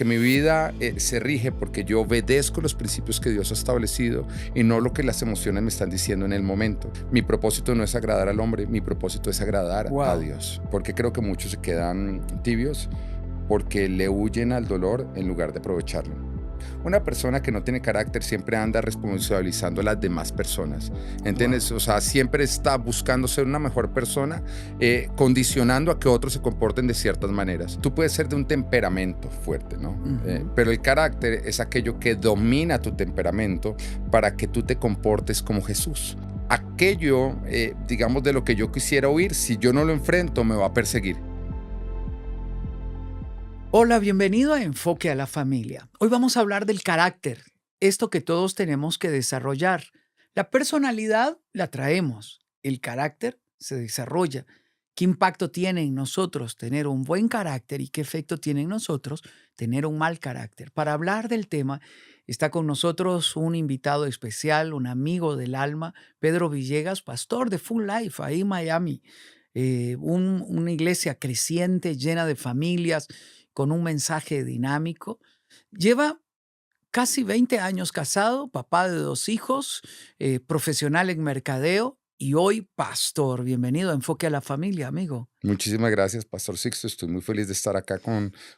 que mi vida se rige porque yo obedezco los principios que Dios ha establecido y no lo que las emociones me están diciendo en el momento. Mi propósito no es agradar al hombre, mi propósito es agradar a Wow. Dios. Porque creo que muchos se quedan tibios porque le huyen al dolor en lugar de aprovecharlo. Una persona que no tiene carácter siempre anda responsabilizando a las demás personas, ¿entiendes? Wow. O sea, siempre está buscando ser una mejor persona, condicionando a que otros se comporten de ciertas maneras. Tú puedes ser de un temperamento fuerte, ¿no? Ujú. Pero el carácter es aquello que domina tu temperamento para que tú te comportes como Jesús. Aquello, digamos, de lo que yo quisiera huir, si yo no lo enfrento, me va a perseguir. Hola, bienvenido a Enfoque a la Familia. Hoy vamos a hablar del carácter, esto que todos tenemos que desarrollar. La personalidad la traemos, el carácter se desarrolla. ¿Qué impacto tiene en nosotros tener un buen carácter y qué efecto tiene en nosotros tener un mal carácter? Para hablar del tema, está con nosotros un invitado especial, un amigo del alma, Pedro Villegas, pastor de Full Life ahí en Miami. Una iglesia creciente, llena de familias, con un mensaje dinámico. Lleva casi 20 años casado, papá de 2 hijos, profesional en mercadeo y hoy pastor. Bienvenido a Enfoque a la Familia, amigo. Muchísimas gracias, Pastor Sixto. Estoy muy feliz de estar acá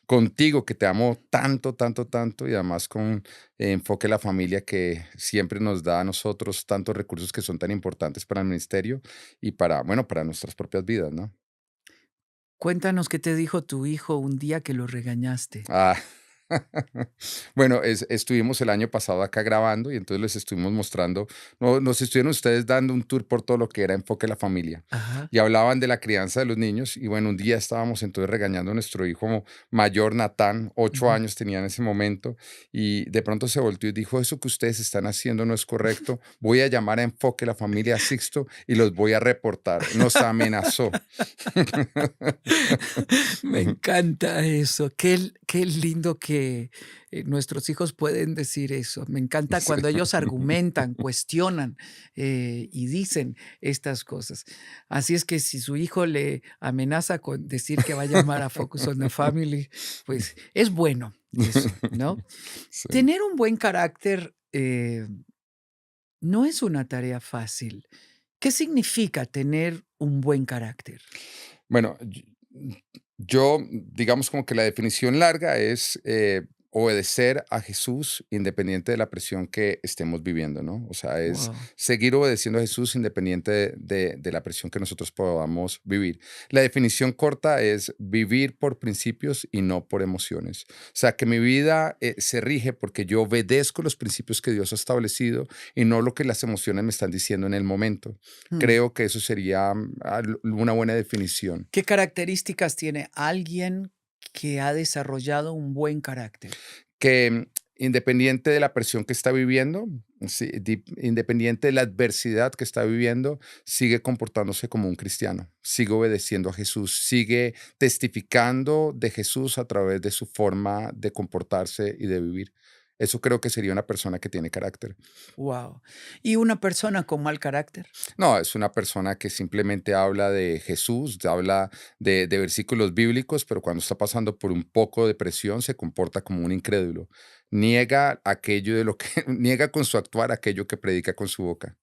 contigo, que te amo tanto, tanto, tanto, y además con Enfoque a la Familia, que siempre nos da a nosotros tantos recursos que son tan importantes para el ministerio y para, bueno, para nuestras propias vidas, ¿no? Cuéntanos qué te dijo tu hijo un día que lo regañaste. Ah, bueno, estuvimos el año pasado acá grabando y entonces les estuvimos mostrando, no, nos estuvieron ustedes dando un tour por todo lo que era Enfoque a la Familia Ajá. y hablaban de la crianza de los niños y bueno, un día estábamos entonces regañando a nuestro hijo mayor, Natán, 8 años tenía en ese momento y de pronto se volteó y dijo, eso que ustedes están haciendo no es correcto, voy a llamar a Enfoque a la Familia a Sixto y los voy a reportar. Nos amenazó. Me encanta eso. Qué lindo que nuestros hijos pueden decir eso. Me encanta Sí. cuando ellos argumentan, cuestionan y dicen estas cosas. Así es que si su hijo le amenaza con decir que va a llamar a Focus on the Family, pues es bueno eso, ¿no? Sí. Tener un buen carácter no es una tarea fácil. ¿Qué significa tener un buen carácter? Bueno, yo, digamos como que la definición larga es obedecer a Jesús independiente de la presión que estemos viviendo, ¿no? O sea, es Wow. seguir obedeciendo a Jesús independiente de la presión que nosotros podamos vivir. La definición corta es vivir por principios y no por emociones. O sea, que mi vida se rige porque yo obedezco los principios que Dios ha establecido y no lo que las emociones me están diciendo en el momento. Creo que eso sería una buena definición. ¿Qué características tiene alguien que ha desarrollado un buen carácter? Que independiente de la presión que está viviendo, sí, independiente de la adversidad que está viviendo, sigue comportándose como un cristiano, sigue obedeciendo a Jesús, sigue testificando de Jesús a través de su forma de comportarse y de vivir. Eso creo que sería una persona que tiene carácter. Wow. ¿Y una persona con mal carácter? No, es una persona que simplemente habla de Jesús, habla de versículos bíblicos, pero cuando está pasando por un poco de presión se comporta como un incrédulo. Niega aquello de lo que, niega con su actuar aquello que predica con su boca.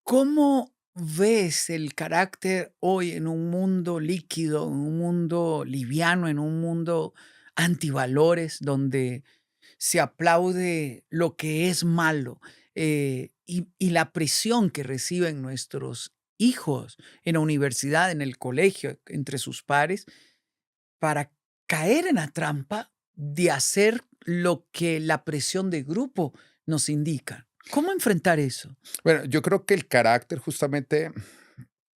¿Cómo ves el carácter hoy en un mundo líquido, en un mundo liviano, en un mundo antivalores, donde se aplaude lo que es malo, y la presión que reciben nuestros hijos en la universidad, en el colegio, entre sus pares, para caer en la trampa de hacer lo que la presión de grupo nos indica? ¿Cómo enfrentar eso? Bueno, yo creo que el carácter justamente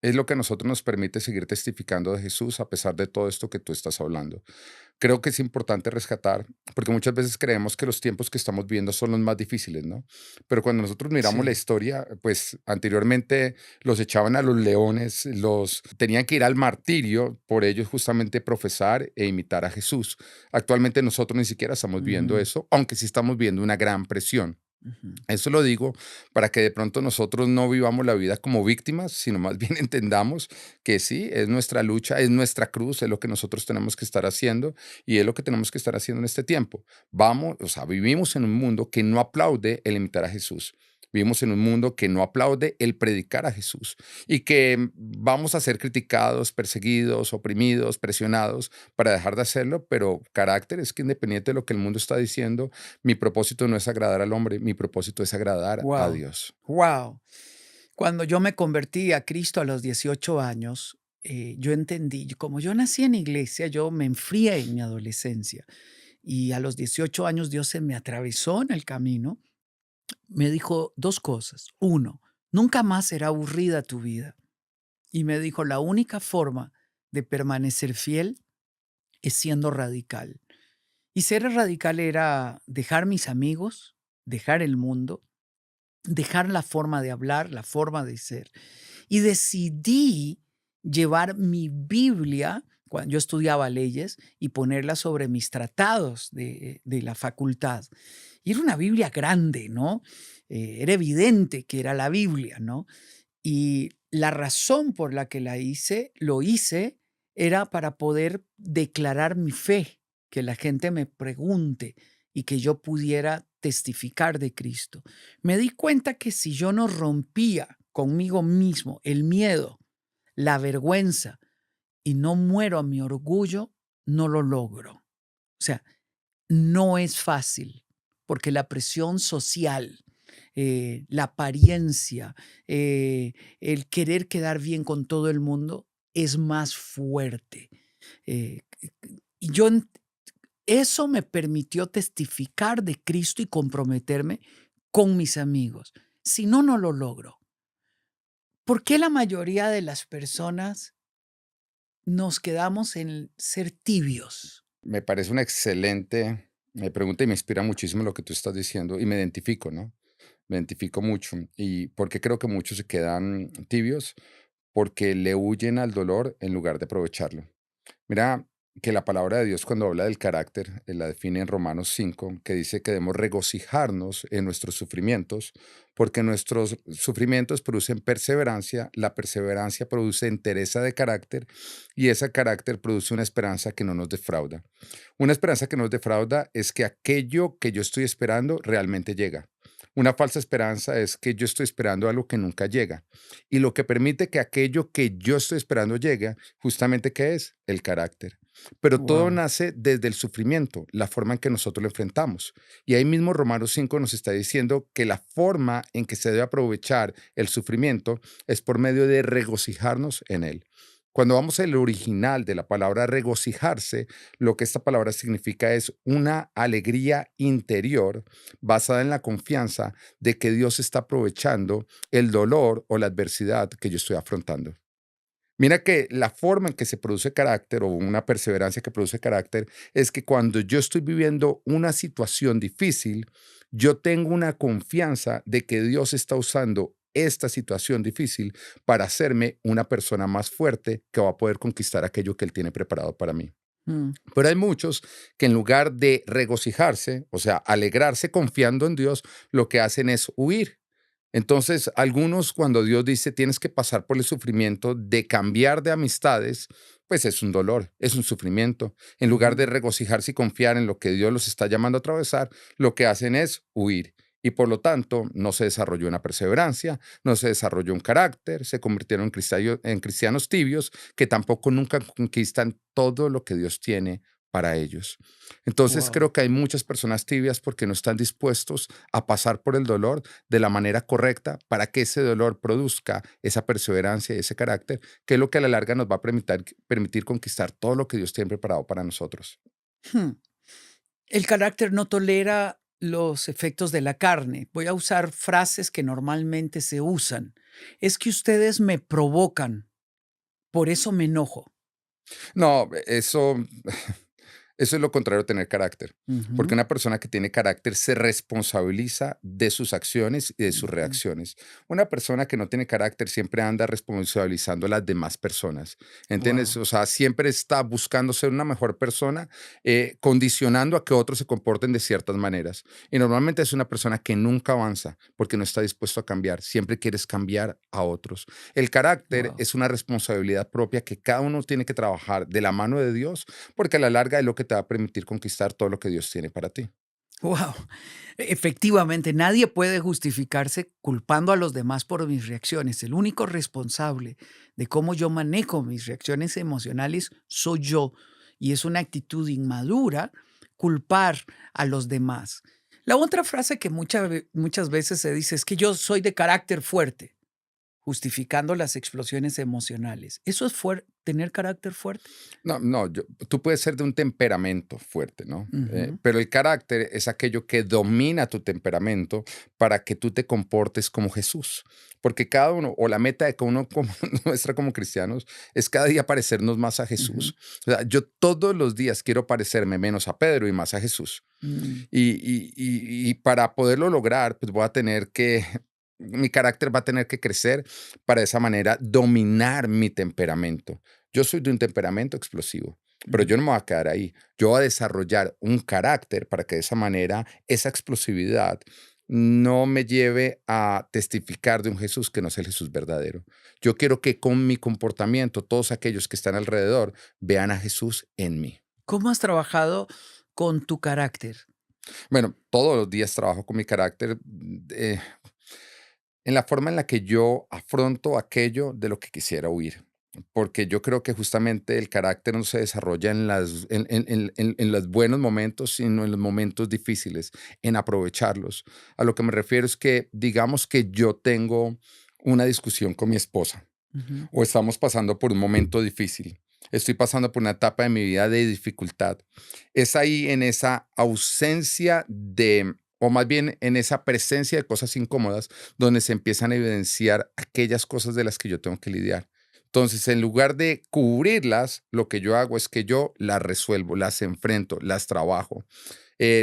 es lo que a nosotros nos permite seguir testificando de Jesús a pesar de todo esto que tú estás hablando. Creo que es importante rescatar, porque muchas veces creemos que los tiempos que estamos viendo son los más difíciles, ¿no? Pero cuando nosotros miramos la Sí. historia, pues anteriormente los echaban a los leones, los tenían que ir al martirio por ellos justamente profesar e imitar a Jesús. Actualmente nosotros ni siquiera estamos viendo Ujú. eso, aunque sí estamos viendo una gran presión. Ujú. Eso lo digo para que de pronto nosotros no vivamos la vida como víctimas, sino más bien entendamos que sí, es nuestra lucha, es nuestra cruz, es lo que nosotros tenemos que estar haciendo y es lo que tenemos que estar haciendo en este tiempo. Vamos, o sea, vivimos en un mundo que no aplaude el imitar a Jesús. Vivimos en un mundo que no aplaude el predicar a Jesús y que vamos a ser criticados, perseguidos, oprimidos, presionados para dejar de hacerlo, pero carácter es que independiente de lo que el mundo está diciendo, mi propósito no es agradar al hombre, mi propósito es agradar a Wow, Dios. wow. Cuando yo me convertí a Cristo a los 18 años, yo entendí, como yo nací en iglesia, yo me enfrié en mi adolescencia y a los 18 años Dios se me atravesó en el camino, me dijo dos cosas. Uno, nunca más será aburrida tu vida. Y me dijo, la única forma de permanecer fiel es siendo radical. Y ser radical era dejar mis amigos, dejar el mundo, dejar la forma de hablar, la forma de ser. Y decidí llevar mi Biblia, cuando yo estudiaba leyes, y ponerla sobre mis tratados de la facultad. Y era una Biblia grande, ¿no? Era evidente que era la Biblia, ¿no? Y la razón por la que lo hice, era para poder declarar mi fe, que la gente me pregunte y que yo pudiera testificar de Cristo. Me di cuenta que si yo no rompía conmigo mismo el miedo, la vergüenza y no muero a mi orgullo, no lo logro. O sea, no es fácil, porque la presión social, la apariencia, el querer quedar bien con todo el mundo es más fuerte. Eh, y eso me permitió testificar de Cristo y comprometerme con mis amigos. Si no, no lo logro. ¿Por qué la mayoría de las personas nos quedamos en ser tibios? Me parece una excelente pregunta y me inspira muchísimo lo que tú estás diciendo y me identifico, ¿no? Me identifico mucho. ¿Y por qué creo que muchos se quedan tibios? Porque le huyen al dolor en lugar de aprovecharlo. Mira que la palabra de Dios cuando habla del carácter, la define en Romanos 5, que dice que debemos regocijarnos en nuestros sufrimientos, porque nuestros sufrimientos producen perseverancia, la perseverancia produce entereza de carácter y ese carácter produce una esperanza que no nos defrauda. Una esperanza que nos defrauda es que aquello que yo estoy esperando realmente llega. Una falsa esperanza es que yo estoy esperando algo que nunca llega. Y lo que permite que aquello que yo estoy esperando llegue, justamente ¿qué es? El carácter. Pero todo Wow. nace desde el sufrimiento, la forma en que nosotros lo enfrentamos. Y ahí mismo Romanos 5 nos está diciendo que la forma en que se debe aprovechar el sufrimiento es por medio de regocijarnos en él. Cuando vamos al original de la palabra regocijarse, lo que esta palabra significa es una alegría interior basada en la confianza de que Dios está aprovechando el dolor o la adversidad que yo estoy afrontando. Mira que la forma en que se produce carácter o una perseverancia que produce carácter es que cuando yo estoy viviendo una situación difícil, yo tengo una confianza de que Dios está usando esta situación difícil para hacerme una persona más fuerte que va a poder conquistar aquello que Él tiene preparado para mí. Mm. Pero hay muchos que en lugar de regocijarse, o sea, alegrarse confiando en Dios, lo que hacen es huir. Entonces, algunos cuando Dios dice tienes que pasar por el sufrimiento de cambiar de amistades, pues es un dolor, es un sufrimiento. En lugar Ujú. de regocijarse y confiar en lo que Dios los está llamando a atravesar, lo que hacen es huir. Y por lo tanto, no se desarrolló una perseverancia, no se desarrolló un carácter, se convirtieron en cristianos tibios que tampoco nunca conquistan todo lo que Dios tiene para ellos. Entonces Wow. creo que hay muchas personas tibias porque no están dispuestos a pasar por el dolor de la manera correcta para que ese dolor produzca esa perseverancia y ese carácter, que es lo que a la larga nos va a permitir conquistar todo lo que Dios tiene preparado para nosotros. Hmm. El carácter no tolera los efectos de la carne. Voy a usar frases que normalmente se usan. Es que ustedes me provocan, por eso me enojo. No, eso Eso es lo contrario de tener carácter, porque Ujú, una persona que tiene carácter se responsabiliza de sus acciones y de sus ujú. reacciones. Una persona que no tiene carácter siempre anda responsabilizando a las demás personas, ¿entiendes? Wow. O sea, siempre está buscando ser una mejor persona, condicionando a que otros se comporten de ciertas maneras. Y normalmente es una persona que nunca avanza porque no está dispuesto a cambiar, siempre quieres cambiar a otros. El carácter Wow. es una responsabilidad propia que cada uno tiene que trabajar de la mano de Dios porque a la larga es lo que te va a permitir conquistar todo lo que Dios tiene para ti. Wow. Efectivamente, nadie puede justificarse culpando a los demás por mis reacciones. El único responsable de cómo yo manejo mis reacciones emocionales soy yo. Y es una actitud inmadura culpar a los demás. La otra frase que muchas veces se dice es que yo soy de carácter fuerte, justificando las explosiones emocionales. ¿Eso es tener carácter fuerte? No, no, tú puedes ser de un temperamento fuerte, ¿no? Ujú, Pero el carácter es aquello que domina tu temperamento para que tú te comportes como Jesús. Porque cada uno, o la meta de que uno como, nuestra como cristianos, es cada día parecernos más a ujú, Jesús. O sea, yo todos los días quiero parecerme menos a Pedro y más a Jesús. mm. Y para poderlo lograr, pues voy a tener que, mi carácter va a tener que crecer para de esa manera dominar mi temperamento. Yo soy de un temperamento explosivo, pero Ujú. yo no me voy a quedar ahí. Yo voy a desarrollar un carácter para que de esa manera esa explosividad no me lleve a testificar de un Jesús que no es el Jesús verdadero. Yo quiero que con mi comportamiento todos aquellos que están alrededor vean a Jesús en mí. ¿Cómo has trabajado con tu carácter? Bueno, todos los días trabajo con mi carácter en la forma en la que yo afronto aquello de lo que quisiera huir. Porque yo creo que justamente el carácter no se desarrolla en los buenos momentos, sino en los momentos difíciles, en aprovecharlos. A lo que me refiero es que, digamos que yo tengo una discusión con mi esposa Ujú, o estamos pasando por un momento difícil. Estoy pasando por una etapa de mi vida de dificultad. Es ahí en esa ausencia de, o más bien en esa presencia de cosas incómodas, donde se empiezan a evidenciar aquellas cosas de las que yo tengo que lidiar. Entonces, en lugar de cubrirlas, lo que yo hago es que yo las resuelvo, las enfrento, las trabajo.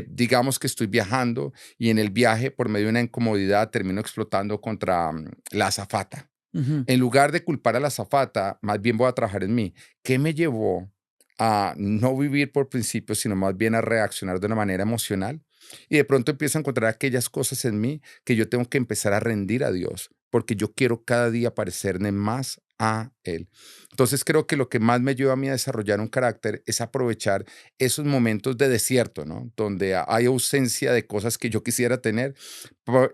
Digamos que estoy viajando y en el viaje, por medio de una incomodidad, termino explotando contra la azafata. ujú. En lugar de culpar a la azafata, más bien voy a trabajar en mí. ¿Qué me llevó a no vivir por principios, sino más bien a reaccionar de una manera emocional? Y de pronto empiezo a encontrar aquellas cosas en mí que yo tengo que empezar a rendir a Dios, porque yo quiero cada día parecerme más a Él. Entonces creo que lo que más me ayuda a mí a desarrollar un carácter es aprovechar esos momentos de desierto, ¿no? Donde hay ausencia de cosas que yo quisiera tener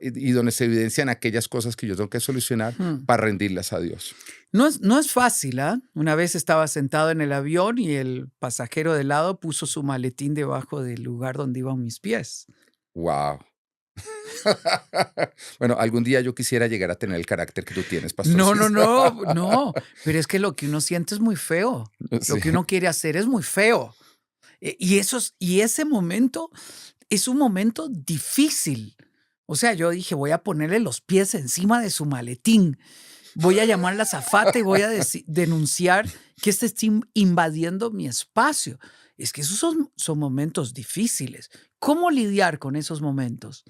y donde se evidencian aquellas cosas que yo tengo que solucionar Mm. para rendirlas a Dios. No es fácil, ¿ah? Una vez estaba sentado en el avión y el pasajero de lado puso su maletín debajo del lugar donde iban mis pies. Wow. Bueno, algún día yo quisiera llegar a tener el carácter que tú tienes, No, no, pastorcito. no, no, pero es que lo que uno siente es muy feo. Lo Sí. que uno quiere hacer es muy feo. Y ese momento es un momento difícil. O sea, yo dije: "Voy a ponerle los pies encima de su maletín". Voy a llamar a la azafata y voy a denunciar que está invadiendo mi espacio. Es que esos son momentos difíciles. ¿Cómo lidiar con esos momentos?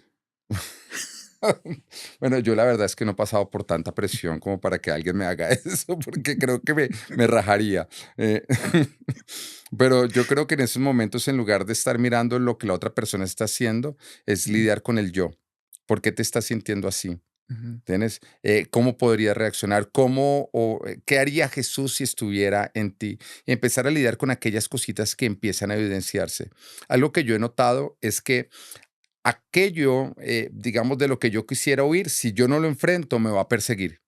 Bueno, yo la verdad es que no he pasado por tanta presión como para que alguien me haga eso, porque creo que me rajaría. Eh, pero yo creo que en esos momentos, en lugar de estar mirando lo que la otra persona está haciendo, es Ujú, lidiar con el yo. ¿Por qué te estás sintiendo así? ujú. ¿Tienes? ¿Cómo podría reaccionar? ¿Qué haría Jesús si estuviera en ti? Y empezar a lidiar con aquellas cositas que empiezan a evidenciarse. Algo que yo he notado es que aquello, digamos, de lo que yo quisiera huir, si yo no lo enfrento, me va a perseguir.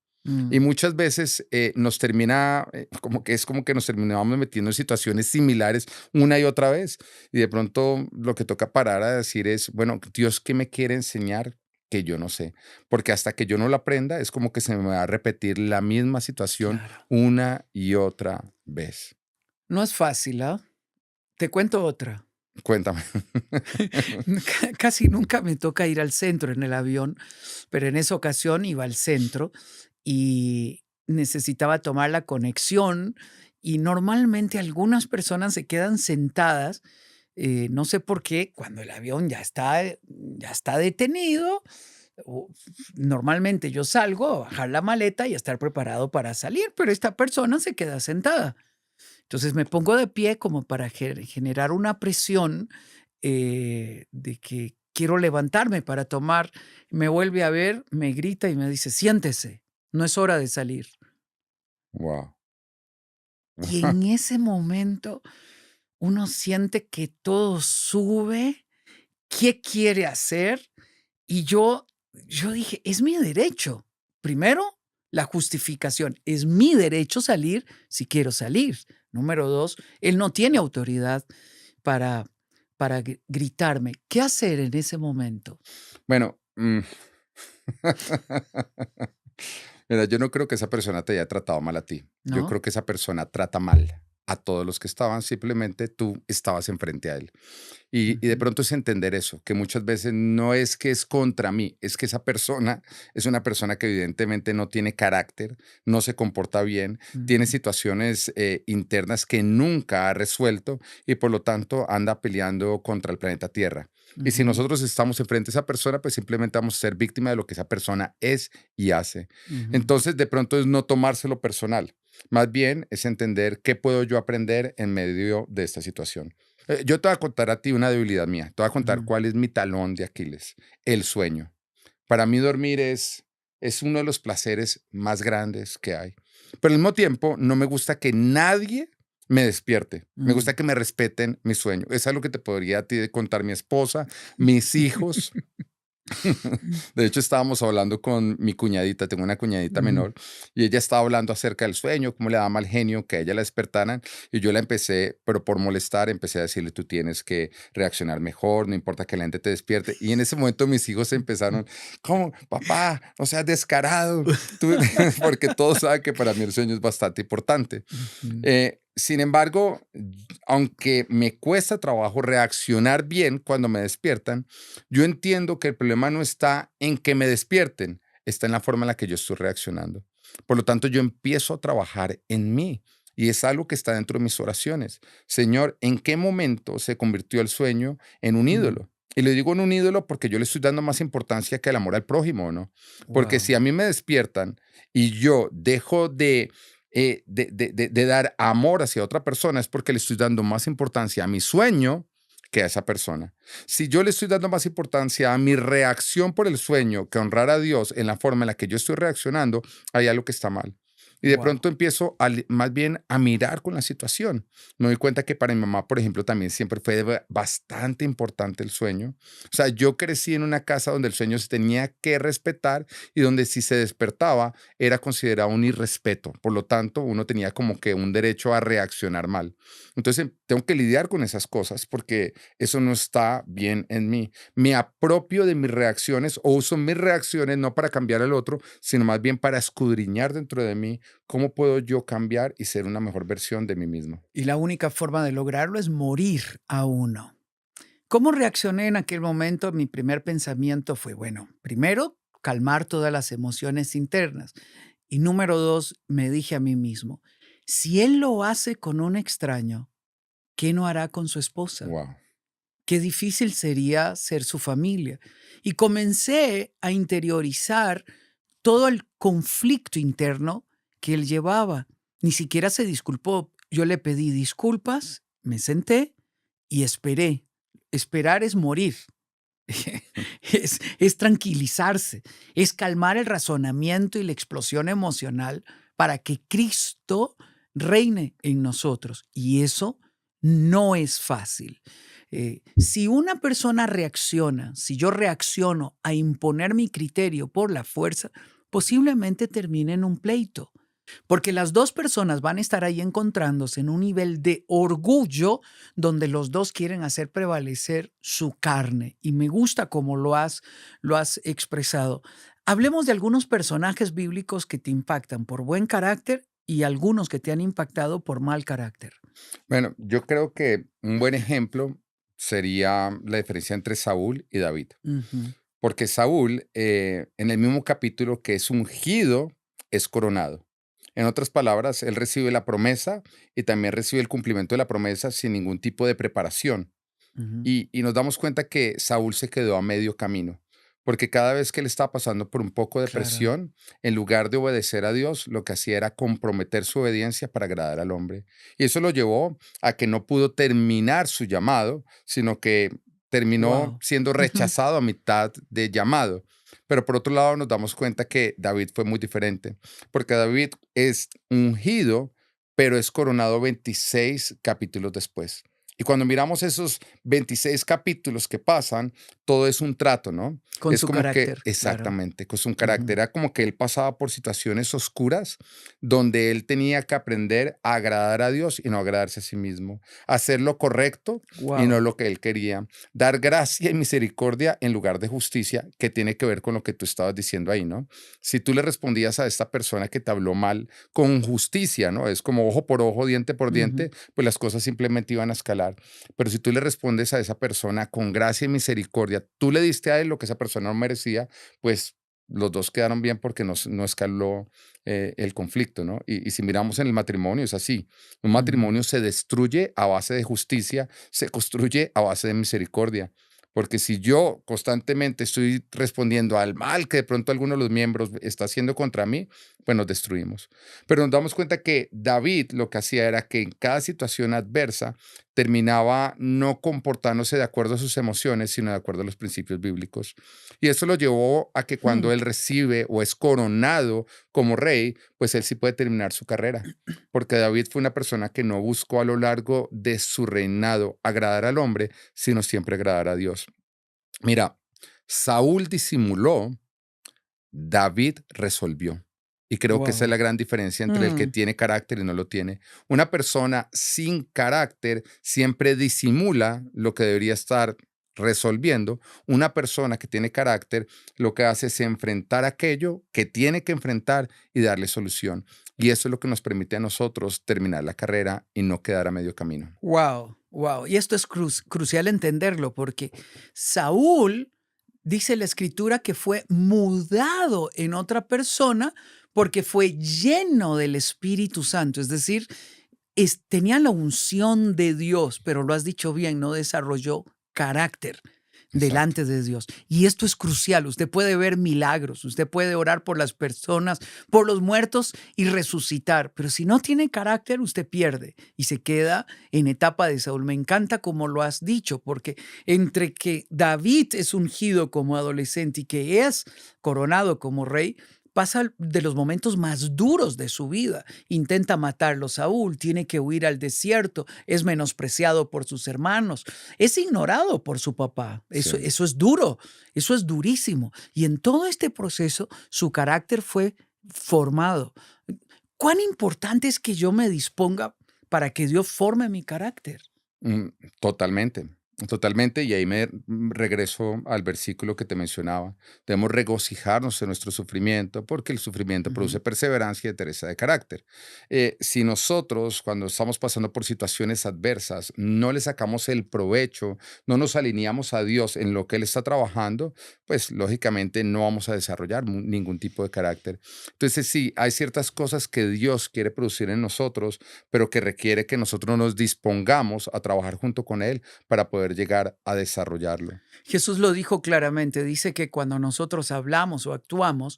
Y Mm, muchas veces nos termina, como que es como que nos terminamos metiendo en situaciones similares una y otra vez. Y de pronto lo que toca parar a decir es, bueno, Dios, ¿qué me quiere enseñar que yo no sé? Porque hasta que yo no lo aprenda, es como que se me va a repetir la misma situación claro. una y otra vez. No es fácil, ¿ah? Te cuento otra. Cuéntame. Casi nunca me toca ir al centro en el avión, pero en esa ocasión iba al centro y necesitaba tomar la conexión y normalmente algunas personas se quedan sentadas No sé por qué, cuando el avión ya está detenido, normalmente yo salgo a bajar la maleta y a estar preparado para salir, pero esta persona se queda sentada. Entonces me pongo de pie como para generar una presión de que quiero levantarme para tomar. Me vuelve a ver, me grita y me dice, siéntese, no es hora de salir. Wow. Y en ese momento uno siente que todo sube. ¿Qué quiere hacer? Y yo dije, es mi derecho. Primero, la justificación. Es mi derecho salir si quiero salir. Número 2, él no tiene autoridad para, para gritarme. ¿Qué hacer en ese momento? Bueno, mira, yo no creo que esa persona te haya tratado mal a ti. Yo ¿No? creo que esa persona trata mal a todos los que estaban, simplemente tú estabas enfrente a él. Y de Ujú, pronto es entender eso, que muchas veces no es que es contra mí, es que esa persona es una persona que evidentemente no tiene carácter, no se comporta bien, tiene ujú, situaciones internas que nunca ha resuelto y por lo tanto anda peleando contra el planeta Tierra. Y si ujú, nosotros estamos enfrente a esa persona, pues simplemente vamos a ser víctima de lo que esa persona es y hace. ujú, Entonces, de pronto es no tomárselo personal. Más bien es entender qué puedo yo aprender en medio de esta situación. Yo te voy a contar a ti una debilidad mía. Te voy a contar ujú. cuál es mi talón de Aquiles, el sueño. Para mí dormir es uno de los placeres más grandes que hay. Pero al mismo tiempo, no me gusta que nadie me despierte. Me Mm. gusta que me respeten mi sueño. Es algo que te podría a ti contar mi esposa, mis hijos. De hecho, estábamos hablando con mi cuñadita, tengo una cuñadita Ujú. menor, y ella estaba hablando acerca del sueño, cómo le da mal genio que a ella la despertaran, y yo la empecé, pero por molestar, empecé a decirle, tú tienes que reaccionar mejor, no importa que la gente te despierte. Y en ese momento mis hijos empezaron, ¿cómo? Papá, no seas descarado, tú-" porque todos saben que para mí el sueño es bastante importante. Ujú. Sin embargo, aunque me cuesta trabajo reaccionar bien cuando me despiertan, yo entiendo que el problema no está en que me despierten, está en la forma en la que yo estoy reaccionando. Por lo tanto, yo empiezo a trabajar en mí y es algo que está dentro de mis oraciones. Señor, ¿en qué momento se convirtió el sueño en un Mm. ídolo? Y le digo en un ídolo porque yo le estoy dando más importancia que el amor al prójimo, ¿no? Porque Wow. si a mí me despiertan y yo dejo de dar amor hacia otra persona, es porque le estoy dando más importancia a mi sueño que a esa persona. Si yo le estoy dando más importancia a mi reacción por el sueño que a honrar a Dios en la forma en la que yo estoy reaccionando, hay algo que está mal. Y de Wow. pronto empiezo más bien a mirar con la situación. Me doy cuenta que para mi mamá, por ejemplo, también siempre fue bastante importante el sueño. O sea, yo crecí en una casa donde el sueño se tenía que respetar y donde si se despertaba era considerado un irrespeto. Por lo tanto, uno tenía como que un derecho a reaccionar mal. Entonces, tengo que lidiar con esas cosas porque eso no está bien en mí. Me apropio de mis reacciones o uso mis reacciones no para cambiar al otro, sino más bien para escudriñar dentro de mí cómo puedo yo cambiar y ser una mejor versión de mí mismo. Y la única forma de lograrlo es morir a uno. ¿Cómo reaccioné en aquel momento? Mi primer pensamiento fue, bueno, primero, calmar todas las emociones internas. Y número 2, me dije a mí mismo, si él lo hace con un extraño, ¿qué no hará con su esposa? Wow. Qué difícil sería ser su familia. Y comencé a interiorizar todo el conflicto interno que él llevaba. Ni siquiera se disculpó. Yo le pedí disculpas, me senté y esperé. Esperar es morir. Es tranquilizarse, es calmar el razonamiento y la explosión emocional para que Cristo reine en nosotros. Y eso no es fácil. Si una persona reacciona, si yo reacciono a imponer mi criterio por la fuerza, posiblemente termine en un pleito. Porque las 2 personas van a estar ahí encontrándose en un nivel de orgullo donde los 2 quieren hacer prevalecer su carne, y me gusta cómo lo has expresado. Hablemos de algunos personajes bíblicos que te impactan por buen carácter y algunos que te han impactado por mal carácter. Bueno, yo creo que un buen ejemplo sería la diferencia entre Saúl y David. Ujú, Porque Saúl, en el mismo capítulo que es ungido, es coronado. En otras palabras, él recibe la promesa y también recibe el cumplimiento de la promesa sin ningún tipo de preparación. Ujú. Y nos damos cuenta que Saúl se quedó a medio camino, porque cada vez que él estaba pasando por un poco de Claro. presión, en lugar de obedecer a Dios, lo que hacía era comprometer su obediencia para agradar al hombre. Y eso lo llevó a que no pudo terminar su llamado, sino que terminó Wow. siendo rechazado a mitad de llamado. Pero por otro lado nos damos cuenta que David fue muy diferente, porque David es ungido, pero es coronado 26 capítulos después. Y cuando miramos esos 26 capítulos que pasan, todo es un trato, ¿no? Con Es su como que, carácter, claro. exactamente, con su carácter. Ujú. Era como que él pasaba por situaciones oscuras donde él tenía que aprender a agradar a Dios y no agradarse a sí mismo, hacer lo correcto y no Wow. lo que él quería, dar gracia y misericordia en lugar de justicia, que tiene que ver con lo que tú estabas diciendo ahí, ¿no? Si tú le respondías a esta persona que te habló mal con justicia, ¿no? Es como ojo por ojo, diente por Ujú. diente, pues las cosas simplemente iban a escalar. Pero si tú le respondes a esa persona con gracia y misericordia, tú le diste a él lo que esa persona no merecía, pues los dos quedaron bien porque no escaló el conflicto, ¿no? Y si miramos en el matrimonio, es así. Un Ujú. matrimonio se destruye a base de justicia, se construye a base de misericordia. Porque si yo constantemente estoy respondiendo al mal que de pronto alguno de los miembros está haciendo contra mí, pues nos destruimos. Pero nos damos cuenta que David lo que hacía era que en cada situación adversa terminaba no comportándose de acuerdo a sus emociones, sino de acuerdo a los principios bíblicos. Y eso lo llevó a que Mm. cuando él recibe o es coronado como rey, pues él sí puede terminar su carrera. Porque David fue una persona que no buscó a lo largo de su reinado agradar al hombre, sino siempre agradar a Dios. Mira, Saúl disimuló, David resolvió. Y creo que esa es Guau. la gran diferencia entre el que Mm. tiene carácter y no lo tiene. Una persona sin carácter siempre disimula lo que debería estar resolviendo. Una persona que tiene carácter lo que hace es enfrentar aquello que tiene que enfrentar y darle solución. Y eso es lo que nos permite a nosotros terminar la carrera y no quedar a medio camino. Wow, wow. Y esto es crucial entenderlo porque Saúl, dice la escritura, que fue mudado en otra persona porque fue lleno del Espíritu Santo. Es decir, tenía la unción de Dios, pero lo has dicho bien, no desarrolló carácter Exacto. delante de Dios. Y esto es crucial. Usted puede ver milagros, usted puede orar por las personas, por los muertos y resucitar, pero si no tiene carácter, usted pierde y se queda en etapa de Saúl. Me encanta como lo has dicho, porque entre que David es ungido como adolescente y que es coronado como rey, pasa de los momentos más duros de su vida. Intenta matarlo Saúl, tiene que huir al desierto, es menospreciado por sus hermanos, es ignorado por su papá. Sí. Eso es duro, eso es durísimo. Y en todo este proceso, su carácter fue formado. ¿Cuán importante es que yo me disponga para que Dios forme mi carácter? Mm, totalmente, totalmente. Y ahí regreso al versículo que te mencionaba. Debemos regocijarnos en nuestro sufrimiento porque el sufrimiento Ujú. produce perseverancia y entereza de carácter. Si nosotros, cuando estamos pasando por situaciones adversas, no le sacamos el provecho, no nos alineamos a Dios en lo que Él está trabajando, pues lógicamente no vamos a desarrollar ningún tipo de carácter. Entonces, sí, hay ciertas cosas que Dios quiere producir en nosotros, pero que requiere que nosotros nos dispongamos a trabajar junto con Él para poder llegar a desarrollarlo. Jesús lo dijo claramente, dice que cuando nosotros hablamos o actuamos,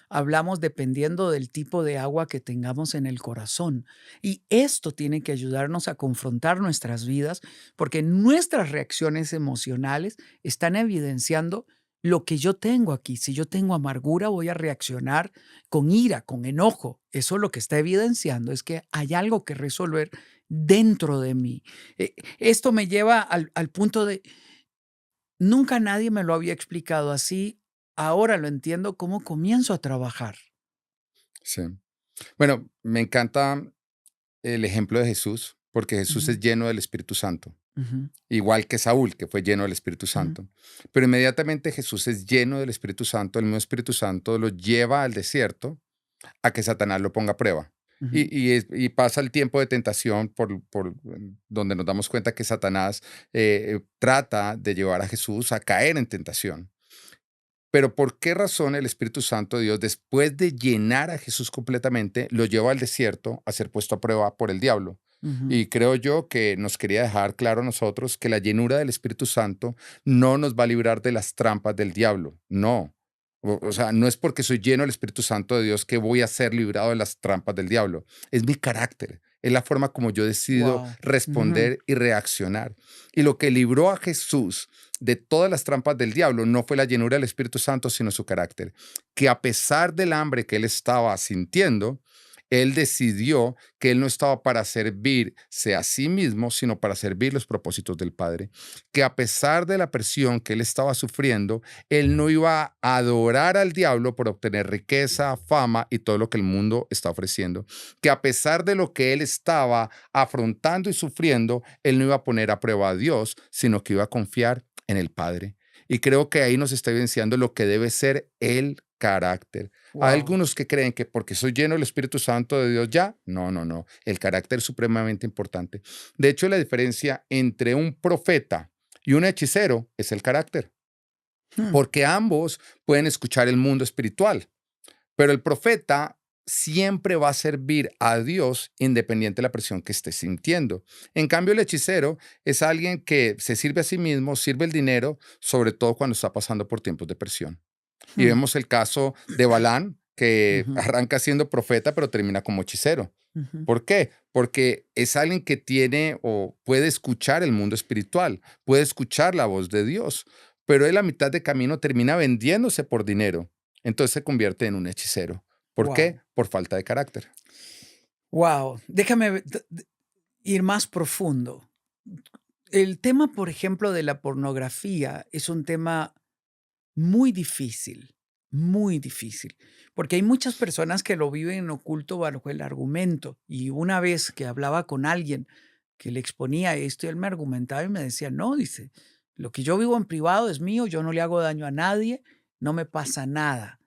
hablamos dependiendo del tipo de agua que tengamos en el corazón. Y esto tiene que ayudarnos a confrontar nuestras vidas porque nuestras reacciones emocionales están evidenciando lo que yo tengo aquí. Si yo tengo amargura, voy a reaccionar con ira, con enojo. Eso lo que está evidenciando es que hay algo que resolver dentro de mí. Esto me lleva al punto de nunca nadie me lo había explicado así. Ahora lo entiendo cómo comienzo a trabajar. Sí. Bueno, me encanta el ejemplo de Jesús, porque Jesús Ujú, es lleno del Espíritu Santo, ujú, igual que Saúl, que fue lleno del Espíritu ujú, Santo. Pero inmediatamente Jesús es lleno del Espíritu Santo, el mismo Espíritu Santo lo lleva al desierto a que Satanás lo ponga a prueba. ujú. Y pasa el tiempo de tentación donde nos damos cuenta que Satanás trata de llevar a Jesús a caer en tentación. Pero ¿por qué razón el Espíritu Santo de Dios, después de llenar a Jesús completamente, lo lleva al desierto a ser puesto a prueba por el diablo? Ujú. Y creo yo que nos quería dejar claro a nosotros que la llenura del Espíritu Santo no nos va a librar de las trampas del diablo, no. O sea, no es porque soy lleno del Espíritu Santo de Dios que voy a ser librado de las trampas del diablo. Es mi carácter, es la forma como yo decido Wow. Ujú. responder y reaccionar. Y lo que libró a Jesús de todas las trampas del diablo no fue la llenura del Espíritu Santo, sino su carácter. Que a pesar del hambre que él estaba sintiendo, él decidió que él no estaba para servirse a sí mismo, sino para servir los propósitos del Padre. Que a pesar de la presión que él estaba sufriendo, él no iba a adorar al diablo por obtener riqueza, fama y todo lo que el mundo está ofreciendo. Que a pesar de lo que él estaba afrontando y sufriendo, él no iba a poner a prueba a Dios, sino que iba a confiar en el Padre. Y creo que ahí nos está evidenciando lo que debe ser el carácter. Hay Wow. algunos que creen que porque soy lleno del Espíritu Santo de Dios ya. No, no, no. El carácter es supremamente importante. De hecho, la diferencia entre un profeta y un hechicero es el carácter, Hmm. porque ambos pueden escuchar el mundo espiritual, pero el profeta siempre va a servir a Dios independiente de la presión que esté sintiendo. En cambio, el hechicero es alguien que se sirve a sí mismo, sirve el dinero, sobre todo cuando está pasando por tiempos de presión. Y Hmm. vemos el caso de Balán, que Ujú. arranca siendo profeta, pero termina como hechicero. Ujú. ¿Por qué? Porque es alguien que tiene o puede escuchar el mundo espiritual, puede escuchar la voz de Dios, pero él a mitad de camino termina vendiéndose por dinero. Entonces se convierte en un hechicero. ¿Por qué? Wow. Por falta de carácter. Wow. Déjame ir más profundo. El tema, por ejemplo, de la pornografía es un tema muy difícil, porque hay muchas personas que lo viven en oculto bajo el argumento. Y una vez que hablaba con alguien que le exponía esto, y él me argumentaba y me decía, no, dice, lo que yo vivo en privado es mío, yo no le hago daño a nadie, no me pasa nada.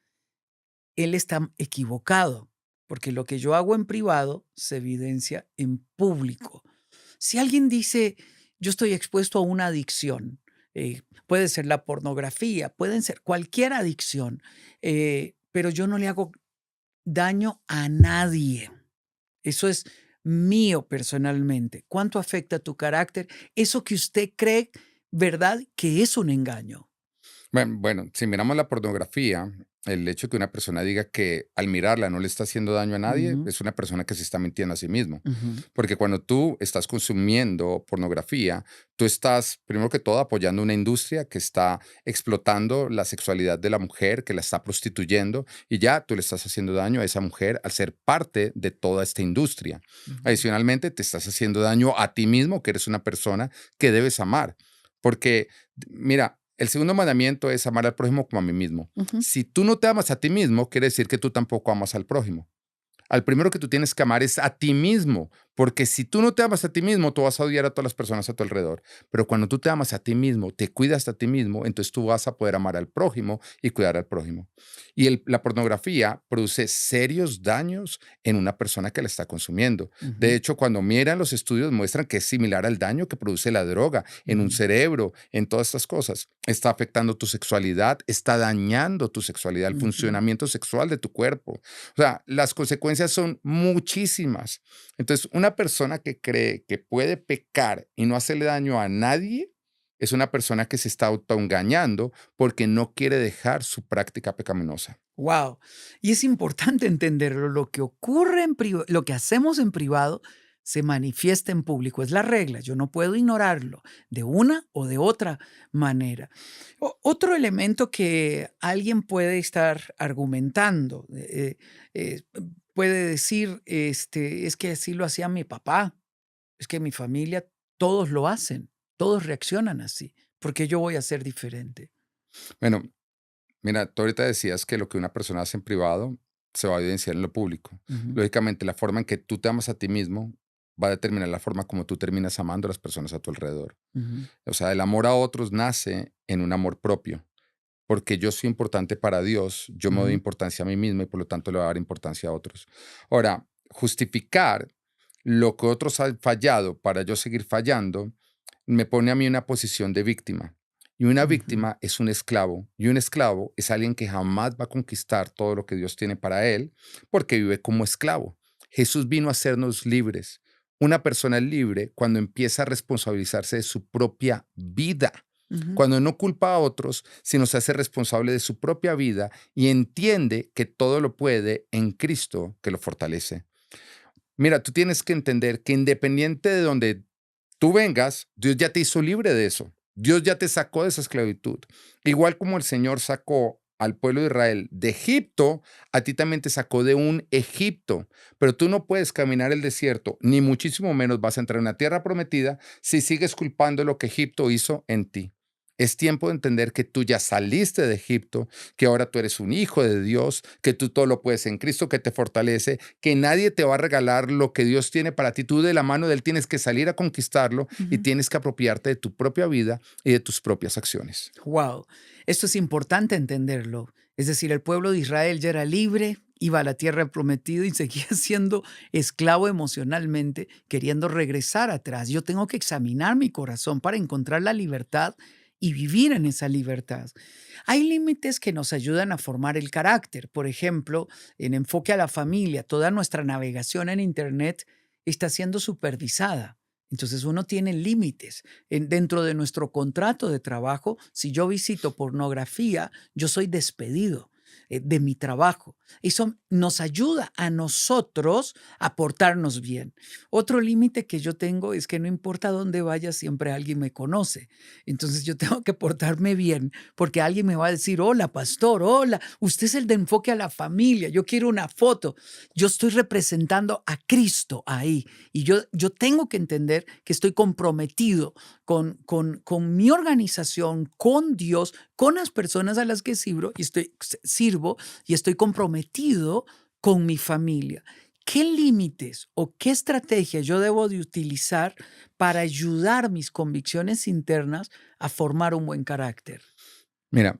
Él está equivocado, porque lo que yo hago en privado se evidencia en público. Si alguien dice, yo estoy expuesto a una adicción, puede ser la pornografía, pueden ser cualquier adicción, pero yo no le hago daño a nadie. Eso es mío personalmente. ¿Cuánto afecta tu carácter? Eso que usted cree, ¿verdad? Que es un engaño. Bueno, si miramos la pornografía, el hecho de que una persona diga que al mirarla no le está haciendo daño a nadie, Ujú, es una persona que se está mintiendo a sí mismo. ujú, Porque cuando tú estás consumiendo pornografía, tú estás, primero que todo, apoyando una industria que está explotando la sexualidad de la mujer, que la está prostituyendo, y ya tú le estás haciendo daño a esa mujer al ser parte de toda esta industria. ujú, Adicionalmente, te estás haciendo daño a ti mismo, que eres una persona que debes amar. Porque, mira, el segundo mandamiento es amar al prójimo como a mí mismo. ujú. Si tú no te amas a ti mismo, quiere decir que tú tampoco amas al prójimo. Al primero que tú tienes que amar es a ti mismo, porque si tú no te amas a ti mismo, tú vas a odiar a todas las personas a tu alrededor. Pero cuando tú te amas a ti mismo, te cuidas a ti mismo, entonces tú vas a poder amar al prójimo y cuidar al prójimo. Y la pornografía produce serios daños en una persona que la está consumiendo. De Ujú, hecho, cuando miran los estudios muestran que es similar al daño que produce la droga en un ujú, cerebro, en todas estas cosas. Está afectando tu sexualidad, está dañando tu sexualidad, el ujú. funcionamiento sexual de tu cuerpo. O sea, las consecuencias son muchísimas. Entonces, una persona que cree que puede pecar y no hacerle daño a nadie es una persona que se está autoengañando porque no quiere dejar su práctica pecaminosa. Wow. Y es importante entenderlo. Lo que ocurre en privado, lo que hacemos en privado, se manifiesta en público. Es la regla. Yo no puedo ignorarlo de una o de otra manera. Otro elemento que alguien puede estar argumentando, puede decir, es que así lo hacía mi papá, es que mi familia, todos lo hacen, todos reaccionan así. ¿Por qué yo voy a ser diferente? Bueno, mira, tú ahorita decías que lo que una persona hace en privado se va a evidenciar en lo público. Ujú, Lógicamente, la forma en que tú te amas a ti mismo va a determinar la forma como tú terminas amando a las personas a tu alrededor. ujú, O sea, el amor a otros nace en un amor propio. Porque yo soy importante para Dios, yo me doy ujú, importancia a mí mismo y por lo tanto le voy a dar importancia a otros. Ahora, justificar lo que otros han fallado para yo seguir fallando me pone a mí en una posición de víctima. Y una ujú. víctima es un esclavo. Y un esclavo es alguien que jamás va a conquistar todo lo que Dios tiene para él porque vive como esclavo. Jesús vino a hacernos libres. Una persona es libre cuando empieza a responsabilizarse de su propia vida, Ujú. cuando no culpa a otros, sino se hace responsable de su propia vida y entiende que todo lo puede en Cristo que lo fortalece. Mira, tú tienes que entender que independiente de donde tú vengas, Dios ya te hizo libre de eso. Dios ya te sacó de esa esclavitud. Igual como el Señor sacó al pueblo de Israel de Egipto, a ti también te sacó de un Egipto. Pero tú no puedes caminar el desierto, ni muchísimo menos vas a entrar en una tierra prometida si sigues culpando lo que Egipto hizo en ti. Es tiempo de entender que tú ya saliste de Egipto, que ahora tú eres un hijo de Dios, que tú todo lo puedes en Cristo, que te fortalece, que nadie te va a regalar lo que Dios tiene para ti. Tú de la mano de Él tienes que salir a conquistarlo y Ujú. tienes que apropiarte de tu propia vida y de tus propias acciones. Wow, esto es importante entenderlo. Es decir, el pueblo de Israel ya era libre, iba a la tierra prometida y seguía siendo esclavo emocionalmente, queriendo regresar atrás. Yo tengo que examinar mi corazón para encontrar la libertad y vivir en esa libertad. Hay límites que nos ayudan a formar el carácter. Por ejemplo, en enfoque a la familia, toda nuestra navegación en Internet está siendo supervisada. Entonces uno tiene límites. Dentro de nuestro contrato de trabajo, si yo visito pornografía, yo soy despedido de mi trabajo. Eso nos ayuda a nosotros a portarnos bien. Otro límite que yo tengo es que no importa dónde vaya, siempre alguien me conoce. Entonces yo tengo que portarme bien porque alguien me va a decir, hola, pastor, hola, usted es el de enfoque a la familia, yo quiero una foto. Yo estoy representando a Cristo ahí y yo tengo que entender que estoy comprometido con mi organización, con Dios, con las personas a las que sirvo y estoy comprometido con mi familia. ¿Qué límites o qué estrategias yo debo de utilizar para ayudar mis convicciones internas a formar un buen carácter? Mira,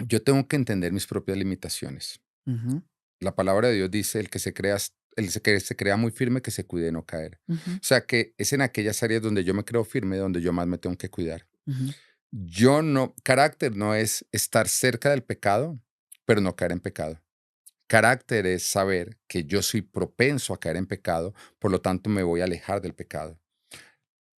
yo tengo que entender mis propias limitaciones. Ujú, La palabra de Dios dice, que se crea muy firme, que se cuide de no caer. ujú, O sea, que es en aquellas áreas donde yo me creo firme, donde yo más me tengo que cuidar. ujú. Carácter no es estar cerca del pecado, pero no caer en pecado. Carácter es saber que yo soy propenso a caer en pecado, por lo tanto me voy a alejar del pecado.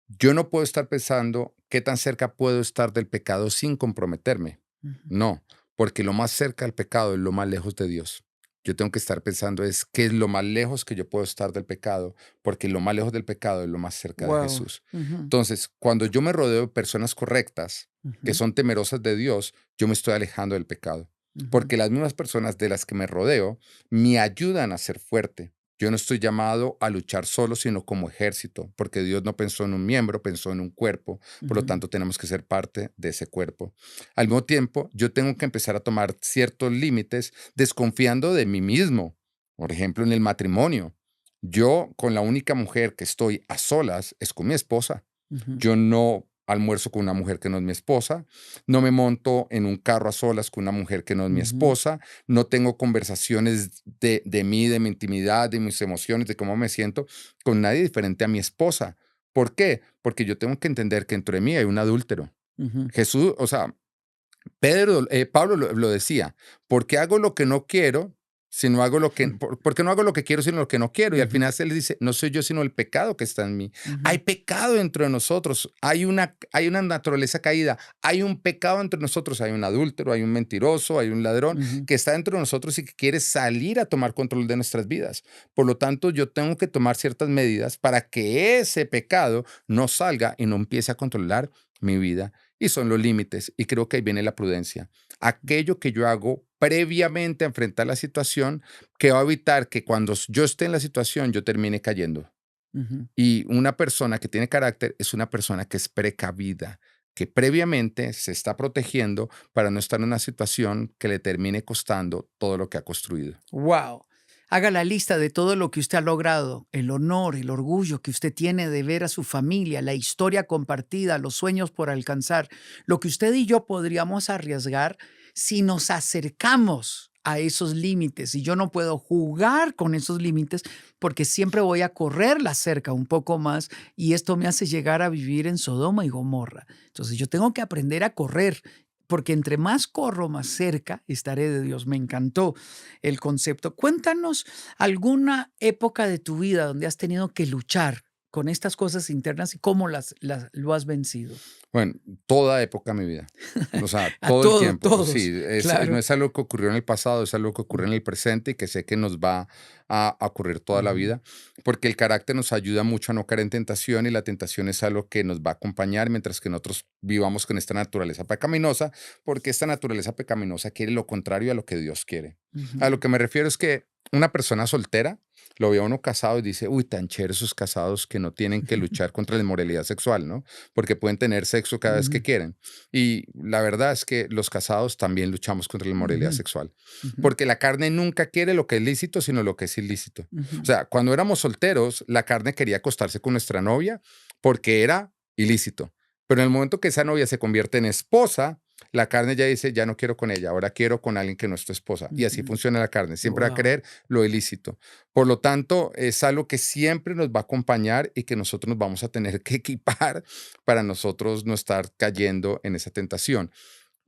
Yo no puedo estar pensando qué tan cerca puedo estar del pecado sin comprometerme. Ujú. No, porque lo más cerca del pecado es lo más lejos de Dios. Yo tengo que estar pensando es qué es lo más lejos que yo puedo estar del pecado, porque lo más lejos del pecado es lo más cerca de Wow. Jesús. Ujú, Entonces, cuando yo me rodeo de personas correctas, que ujú, son temerosas de Dios, yo me estoy alejando del pecado. ujú, Porque las mismas personas de las que me rodeo me ayudan a ser fuerte. Yo no estoy llamado a luchar solo, sino como ejército, porque Dios no pensó en un miembro, pensó en un cuerpo, por lo ujú. tanto tenemos que ser parte de ese cuerpo. Al mismo tiempo, yo tengo que empezar a tomar ciertos límites desconfiando de mí mismo. Por ejemplo, en el matrimonio, yo con la única mujer que estoy a solas es con mi esposa. Ujú, Yo no almuerzo con una mujer que no es mi esposa, no me monto en un carro a solas con una mujer que no es mi ujú, esposa, no tengo conversaciones de mí, de mi intimidad, de mis emociones, de cómo me siento con nadie diferente a mi esposa. ¿Por qué? Porque yo tengo que entender que entre mí hay un adúltero. ujú, Jesús, o sea, Pablo lo decía, porque hago lo que no quiero, si no hago lo que, ujú, porque no hago lo que quiero, sino lo que no quiero. Y al ujú, final se le dice, no soy yo, sino el pecado que está en mí. Hay ujú, pecado dentro de nosotros, hay una naturaleza caída, hay un pecado entre nosotros, hay un adúltero, hay un mentiroso, hay un ladrón ujú. que está dentro de nosotros y que quiere salir a tomar control de nuestras vidas. Por lo tanto, yo tengo que tomar ciertas medidas para que ese pecado no salga y no empiece a controlar mi vida y son los límites. Y creo que ahí viene la prudencia. Aquello que yo hago previamente a enfrentar la situación que va a evitar que cuando yo esté en la situación yo termine cayendo. Ujú. Y una persona que tiene carácter es una persona que es precavida, que previamente se está protegiendo para no estar en una situación que le termine costando todo lo que ha construido. Wow. Haga la lista de todo lo que usted ha logrado, el honor, el orgullo que usted tiene de ver a su familia, la historia compartida, los sueños por alcanzar, lo que usted y yo podríamos arriesgar si nos acercamos a esos límites. Y yo no puedo jugar con esos límites porque siempre voy a correrla cerca un poco más y esto me hace llegar a vivir en Sodoma y Gomorra. Entonces yo tengo que aprender a correr porque entre más corro, más cerca estaré de Dios. Me encantó el concepto. Cuéntanos alguna época de tu vida donde has tenido que luchar con estas cosas internas y cómo lo has vencido. Bueno, toda época de mi vida. O sea, A todo el todo, tiempo. Sí, todos, no claro. es algo que ocurrió en el pasado, es algo que ocurre en el presente y que sé que nos va a ocurrir toda la Ujú, vida, porque el carácter nos ayuda mucho a no caer en tentación y la tentación es algo que nos va a acompañar mientras que nosotros vivamos con esta naturaleza pecaminosa, porque esta naturaleza pecaminosa quiere lo contrario a lo que Dios quiere. A lo ujú, que me refiero es que una persona soltera lo ve a uno casado y dice, uy, tan chéveres esos casados que no tienen que luchar contra la inmoralidad sexual, ¿no? Porque pueden tener sexo cada vez que ujú, quieren. Y la verdad es que los casados también luchamos contra la inmoralidad ujú, sexual, ujú, porque la carne nunca quiere lo que es lícito, sino lo que es ilícito. O ujú, sea, cuando éramos solteros, la carne quería acostarse con nuestra novia porque era ilícito. Pero en el momento que esa novia se convierte en esposa, la carne ya dice, ya no quiero con ella, ahora quiero con alguien que no es tu esposa. Y así ujú. funciona la carne, siempre va a Wow. querer lo ilícito. Por lo tanto, es algo que siempre nos va a acompañar y que nosotros nos vamos a tener que equipar para nosotros no estar cayendo en esa tentación.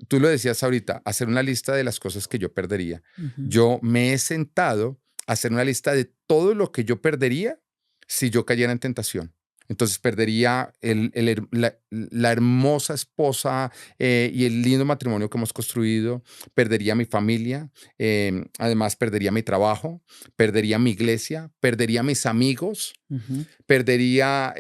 Tú lo decías ahorita, hacer una lista de las cosas que yo perdería. Ujú, Yo me he sentado a hacer una lista de todo lo que yo perdería si yo cayera en tentación. Entonces perdería la hermosa esposa y el lindo matrimonio que hemos construido, perdería mi familia, además perdería mi trabajo, perdería mi iglesia, perdería mis amigos, ujú, perdería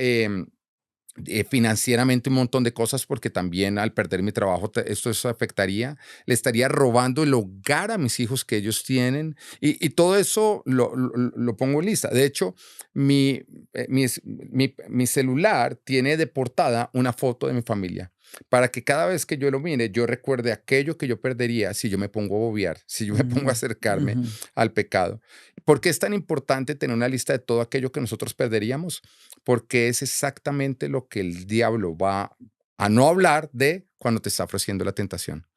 financieramente un montón de cosas porque también al perder mi trabajo esto eso afectaría, le estaría robando el hogar a mis hijos que ellos tienen y todo eso lo pongo en lista. De hecho, mi celular tiene de portada una foto de mi familia para que cada vez que yo lo mire, yo recuerde aquello que yo perdería si yo me pongo a bobear, si yo me pongo a ujú, acercarme ujú. al pecado. ¿Por qué es tan importante tener una lista de todo aquello que nosotros perderíamos? Porque es exactamente lo que el diablo va a no hablar de cuando te está ofreciendo la tentación.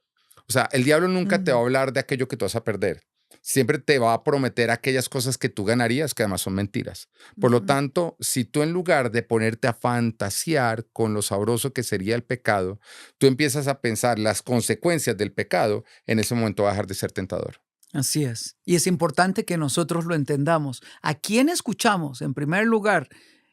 O sea, el diablo nunca te va a Mm, hablar de aquello que tú vas a perder. Siempre te va a prometer aquellas cosas que tú ganarías, que además son mentiras. Por lo ujú. tanto, si tú en lugar de ponerte a fantasear con lo sabroso que sería el pecado, tú empiezas a pensar las consecuencias del pecado, en ese momento va a dejar de ser tentador. Así es. Y es importante que nosotros lo entendamos. ¿A quién escuchamos? En primer lugar,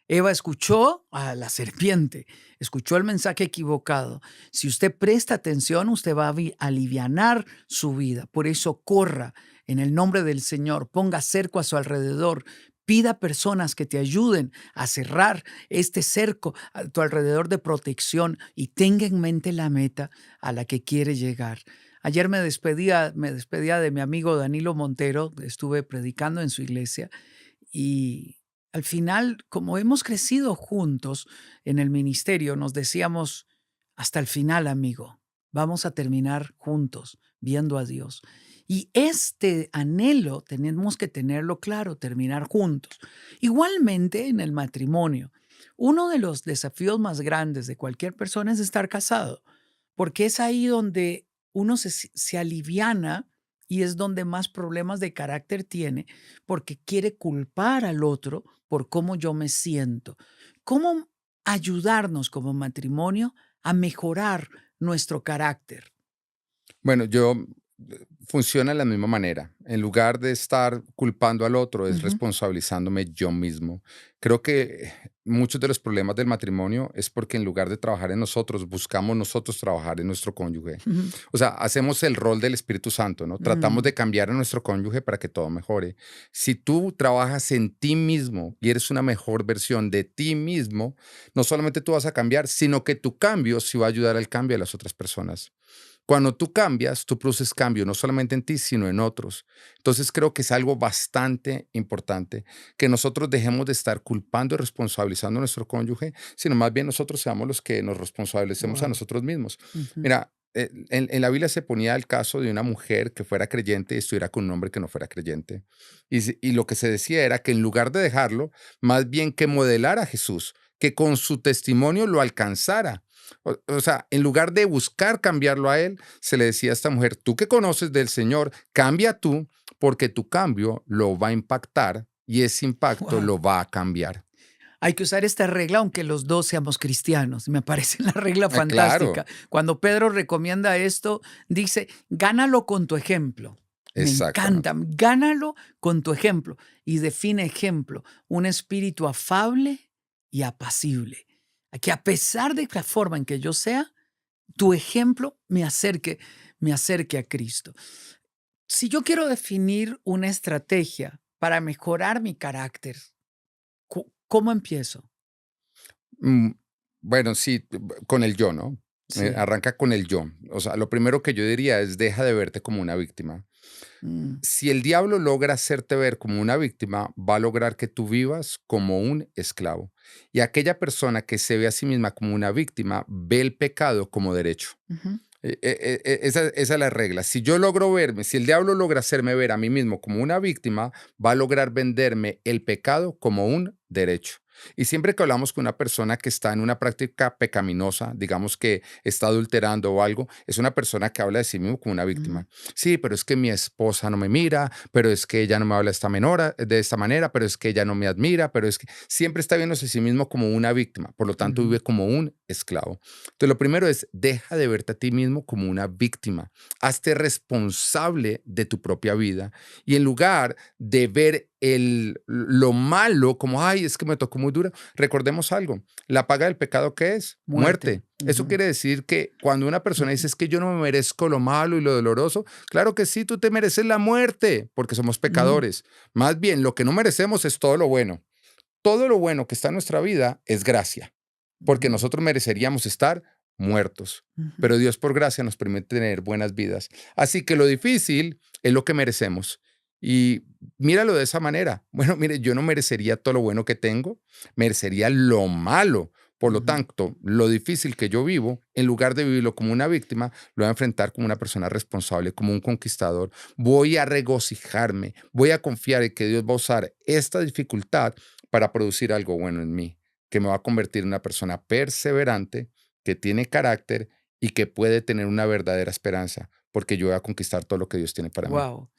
Eva escuchó a la serpiente, escuchó el mensaje equivocado. Si usted presta atención, usted va a alivianar su vida. Por eso corra en el nombre del Señor, ponga cerco a su alrededor, pida personas que te ayuden a cerrar este cerco a tu alrededor de protección y tenga en mente la meta a la que quiere llegar. Ayer me despedía de mi amigo Danilo Montero, estuve predicando en su iglesia y al final, como hemos crecido juntos en el ministerio, nos decíamos, hasta el final, amigo, vamos a terminar juntos, viendo a Dios. Y este anhelo tenemos que tenerlo claro, terminar juntos. Igualmente en el matrimonio, uno de los desafíos más grandes de cualquier persona es estar casado, porque es ahí donde uno se aliviana y es donde más problemas de carácter tiene porque quiere culpar al otro por cómo yo me siento. ¿Cómo ayudarnos como matrimonio a mejorar nuestro carácter? Bueno, yo funciona de la misma manera. En lugar de estar culpando al otro, es Ujú, responsabilizándome yo mismo. Creo que muchos de los problemas del matrimonio es porque en lugar de trabajar en nosotros, buscamos nosotros trabajar en nuestro cónyuge. ujú, O sea, hacemos el rol del Espíritu Santo, ¿no? Tratamos mm, de cambiar a nuestro cónyuge para que todo mejore. Si tú trabajas en ti mismo y eres una mejor versión de ti mismo, no solamente tú vas a cambiar, sino que tu cambio sí va a ayudar al cambio de las otras personas. Cuando tú cambias, tú produces cambio no solamente en ti, sino en otros. Entonces creo que es algo bastante importante que nosotros dejemos de estar culpando y responsabilizando a nuestro cónyuge, sino más bien nosotros seamos los que nos responsabilicemos a wow, nosotros mismos. ujú, Mira, en la Biblia se ponía el caso de una mujer que fuera creyente y estuviera con un hombre que no fuera creyente. Y lo que se decía era que en lugar de dejarlo, más bien que modelara a Jesús, que con su testimonio lo alcanzara. O sea, en lugar de buscar cambiarlo a él, se le decía a esta mujer, tú que conoces del Señor, cambia tú, porque tu cambio lo va a impactar y ese impacto wow. lo va a cambiar. Hay que usar esta regla aunque los dos seamos cristianos. Me parece una regla Claro, fantástica. Cuando Pedro recomienda esto, dice, gánalo con tu ejemplo. Me encanta, exactamente. gánalo con tu ejemplo. Y define ejemplo, un espíritu afable y apacible. Que a pesar de la forma en que yo sea, tu ejemplo me acerque a Cristo. Si yo quiero definir una estrategia para mejorar mi carácter, ¿cómo empiezo? Mm, bueno, sí, con el yo, ¿no? Sí. Arranca con el yo. O sea, lo primero que yo diría es deja de verte como una víctima. Mm, Si el diablo logra hacerte ver como una víctima, va a lograr que tú vivas como un esclavo. Y aquella persona que se ve a sí misma como una víctima, ve el pecado como derecho. ujú, Esa es la regla. Si yo logro verme, si el diablo logra hacerme ver a mí mismo como una víctima, va a lograr venderme el pecado como un derecho. Y siempre que hablamos con una persona que está en una práctica pecaminosa, digamos que está adulterando o algo, es una persona que habla de sí mismo como una ujú, víctima. Sí, pero es que mi esposa no me mira, pero es que ella no me habla de esta manera, pero es que ella no me admira, pero es que siempre está viéndose a sí mismo como una víctima, por lo tanto ujú, vive como un esclavo. Entonces, lo primero es, deja de verte a ti mismo como una víctima. Hazte responsable de tu propia vida. Y en lugar de ver lo malo como, ay, es que me tocó muy dura, recordemos algo. La paga del pecado, ¿qué es? muerte. Muerte. Eso Ujú, quiere decir que cuando una persona ujú, dice es que yo no me merezco lo malo y lo doloroso, claro que sí, tú te mereces la muerte porque somos ujú, pecadores. Más bien, lo que no merecemos es todo lo bueno. Todo lo bueno que está en nuestra vida es gracia, porque ujú, nosotros mereceríamos estar muertos, ujú, pero Dios por gracia nos permite tener buenas vidas. Así que lo difícil es lo que merecemos. Y míralo de esa manera. Bueno, mire, yo no merecería todo lo bueno que tengo, merecería lo malo. Por lo ujú. tanto, lo difícil que yo vivo, en lugar de vivirlo como una víctima, lo voy a enfrentar como una persona responsable, como un conquistador. Voy a regocijarme, voy a confiar en que Dios va a usar esta dificultad para producir algo bueno en mí, que me va a convertir en una persona perseverante, que tiene carácter y que puede tener una verdadera esperanza, porque yo voy a conquistar todo lo que Dios tiene para mí. Guau.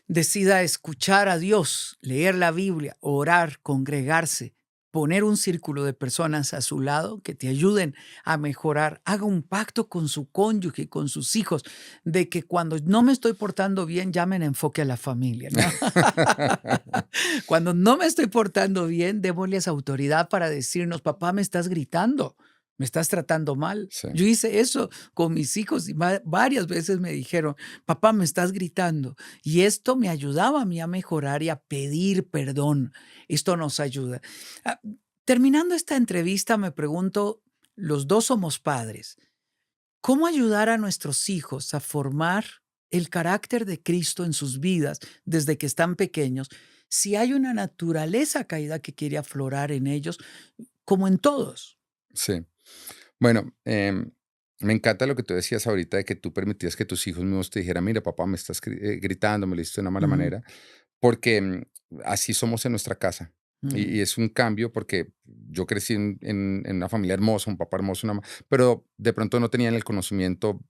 Decida escuchar a Dios, leer la Biblia, orar, congregarse, poner un círculo de personas a su lado que te ayuden a mejorar. Haga un pacto con su cónyuge, con sus hijos, de que cuando no me estoy portando bien, llamen enfoque a la familia, ¿no? Cuando no me estoy portando bien, démosles autoridad para decirnos, papá, me estás gritando, me estás tratando mal. Sí, Yo hice eso con mis hijos y varias veces me dijeron, papá, me estás gritando. Y esto me ayudaba a mí a mejorar y a pedir perdón. Esto nos ayuda. Ah, Terminando esta entrevista, me pregunto, los dos somos padres. ¿Cómo ayudar a nuestros hijos a formar el carácter de Cristo en sus vidas desde que están pequeños? Si hay una naturaleza caída que quiere aflorar en ellos, como en todos. sí. Bueno, me encanta lo que tú decías ahorita de que tú permitías que tus hijos mismos te dijeran, mira, papá, me estás gritando, me lo hiciste de una mala Ujú, manera, porque así somos en nuestra casa. Y mm, es un cambio porque yo crecí en una familia hermosa, un papá hermoso, pero de pronto no tenían el conocimiento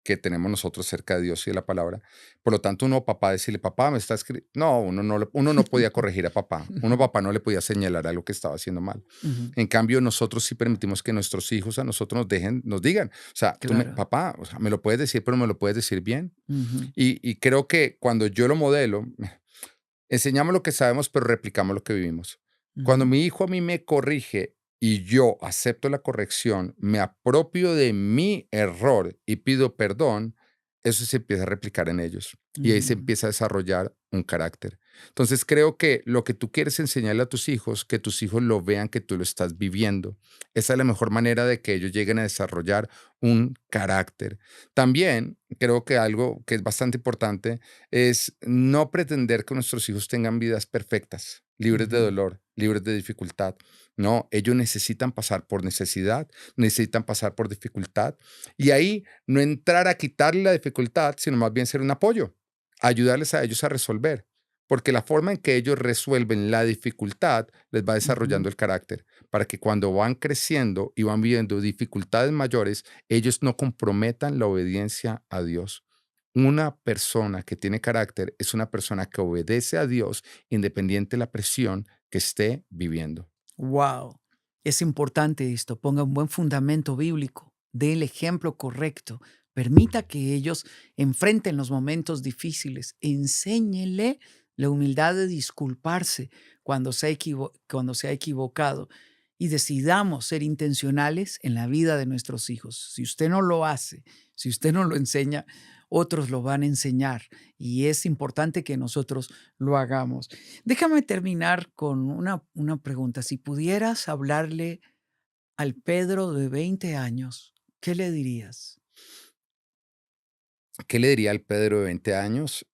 que tenemos nosotros cerca de Dios y de la palabra. Por lo tanto, uno papá decirle, papá, me estás... No, uno no podía corregir a papá. Uno ujú, papá no le podía señalar algo que estaba haciendo mal. ujú, En cambio, nosotros sí permitimos que nuestros hijos a nosotros nos digan, o sea, claro. papá, o sea, me lo puedes decir, pero me lo puedes decir bien. Ujú, Y creo que cuando yo lo modelo, enseñamos lo que sabemos, pero replicamos lo que vivimos. Cuando ujú, mi hijo a mí me corrige y yo acepto la corrección, me apropio de mi error y pido perdón, eso se empieza a replicar en ellos y ahí se ujú, empieza a desarrollar un carácter. Entonces creo que lo que tú quieres enseñarle a tus hijos, que tus hijos lo vean que tú lo estás viviendo, esa es la mejor manera de que ellos lleguen a desarrollar un carácter. También creo que algo que es bastante importante es no pretender que nuestros hijos tengan vidas perfectas, libres de ujú. dolor, libres de dificultad. No, ellos necesitan pasar por necesidad, necesitan pasar por dificultad. Y ahí no entrar a quitarle la dificultad, sino más bien ser un apoyo, ayudarles a ellos a resolver. Porque la forma en que ellos resuelven la dificultad les va Ujú. desarrollando el carácter, para que cuando van creciendo y van viviendo dificultades mayores, ellos no comprometan la obediencia a Dios. Una persona que tiene carácter es una persona que obedece a Dios independiente de la presión que esté viviendo. Wow. Es importante esto. Ponga un buen fundamento bíblico. Dé el ejemplo correcto. Permita que ellos enfrenten los momentos difíciles. Enséñele la humildad de disculparse cuando se ha equivocado. Y decidamos ser intencionales en la vida de nuestros hijos. Si usted no lo hace, si usted no lo enseña, otros lo van a enseñar. Y es importante que nosotros lo hagamos. Déjame terminar con una pregunta. Si pudieras hablarle al Pedro de 20 años, ¿qué le dirías? ¿Qué le diría al Pedro de 20 años?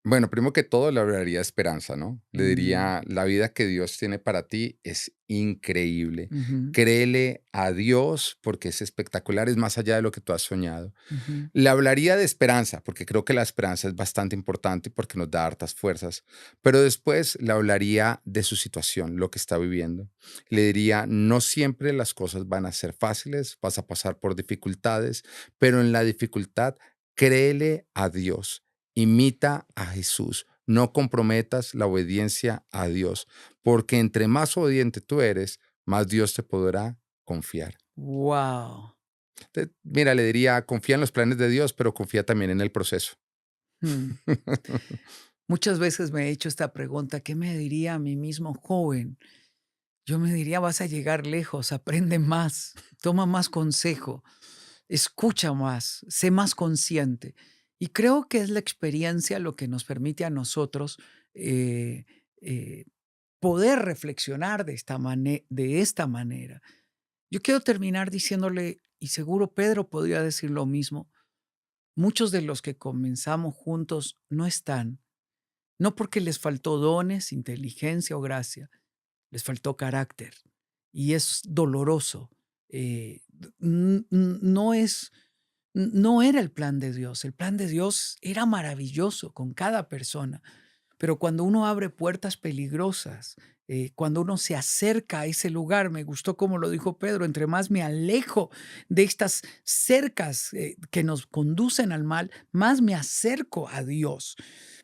Bueno, primero que todo le hablaría de esperanza, ¿no? Le Mm, diría, la vida que Dios tiene para ti es increíble. ujú, Créele a Dios porque es espectacular, es más allá de lo que tú has soñado. ujú. Le hablaría de esperanza, porque creo que la esperanza es bastante importante porque nos da hartas fuerzas, pero después le hablaría de su situación, lo que está viviendo. Le diría, no siempre las cosas van a ser fáciles, vas a pasar por dificultades, pero en la dificultad créele a Dios, imita a Jesús, no comprometas la obediencia a Dios, porque entre más obediente tú eres, más Dios te podrá confiar. Wow. Mira, le diría, confía en los planes de Dios, pero confía también en el proceso. Mm. Muchas veces me he hecho esta pregunta, ¿qué me diría a mí mismo joven? Yo me diría, vas a llegar lejos, aprende más, toma más consejo, escucha más, sé más consciente. Y creo que es la experiencia lo que nos permite a nosotros eh, eh, poder reflexionar de esta manera. Yo quiero terminar diciéndole, y seguro Pedro podría decir lo mismo, muchos de los que comenzamos juntos no están, no porque les faltó dones, inteligencia o gracia, les faltó carácter. Y es doloroso. No era el plan de Dios. El plan de Dios era maravilloso con cada persona. Pero cuando uno abre puertas peligrosas, cuando uno se acerca a ese lugar, me gustó como lo dijo Pedro, entre más me alejo de estas cercas que nos conducen al mal, más me acerco a Dios.